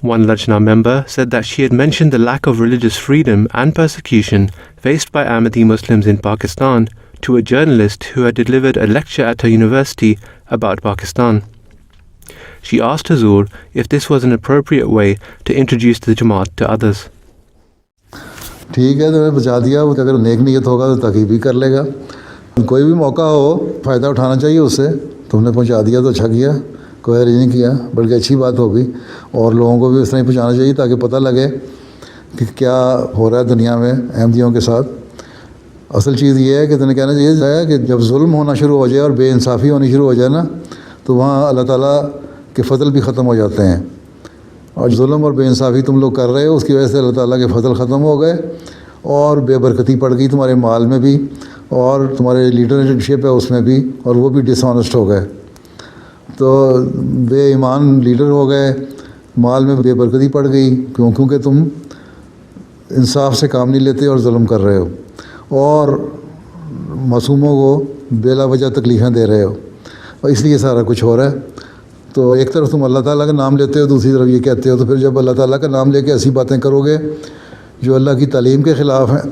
One Lajna member said that she had mentioned the lack of religious freedom and persecution faced by Ahmadi Muslims in Pakistan to a journalist who had delivered a lecture at her university about Pakistan. She asked Huzur if this was an appropriate way to introduce the Jamaat to others. ٹھیک ہے، تو میں بچا دیا، وہ اگر نیک نیت ہوگا تو تقیب بھی کر لے گا. کوئی بھی موقع ہو فائدہ اٹھانا چاہیے اس سے. تم نے پہنچا دیا تو اچھا کیا، کوئی حرج نہیں کیا، بلکہ اچھی بات ہوگی. اور لوگوں کو بھی اس طرح ہی پہنچانا چاہیے تاکہ پتہ لگے کہ کیا ہو رہا ہے دنیا میں احمدیوں کے ساتھ. اصل چیز یہ ہے کہ تمہیں کہنا چاہیے کہ جب ظلم ہونا شروع ہو جائے اور بے انصافی ہونی شروع ہو جائے نا، تو وہاں اللہ تعالیٰ کے فضل بھی ختم ہو جاتے ہیں. اور ظلم اور بے انصافی تم لوگ کر رہے ہو، اس کی وجہ سے اللہ تعالیٰ کے فضل ختم ہو گئے اور بے برکتی پڑ گئی تمہارے مال میں بھی، اور تمہارے لیڈرشپ ہے اس میں بھی، اور وہ بھی ڈس آنیسٹ ہو گئے. تو بے ایمان لیڈر ہو گئے، مال میں بے برکتی پڑ گئی، کیونکہ تم انصاف سے کام نہیں لیتے اور ظلم کر رہے ہو، اور معصوموں کو بلا وجہ تکلیفیں دے رہے ہو، اور اس لیے سارا کچھ ہو رہا ہے. تو ایک طرف تم اللہ تعالیٰ کا نام لیتے ہو، دوسری طرف یہ کہتے ہو. تو پھر جب اللہ تعالیٰ کا نام لے کے ایسی باتیں کرو گے جو اللہ کی تعلیم کے خلاف ہیں،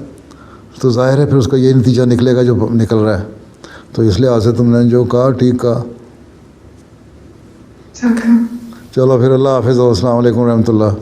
تو ظاہر ہے پھر اس کا یہ نتیجہ نکلے گا جو نکل رہا ہے. تو اس لحاظ سے تم نے جو کہا ٹھیک کہا. چلو پھر اللہ حافظ، السلام علیکم ورحمۃ اللہ.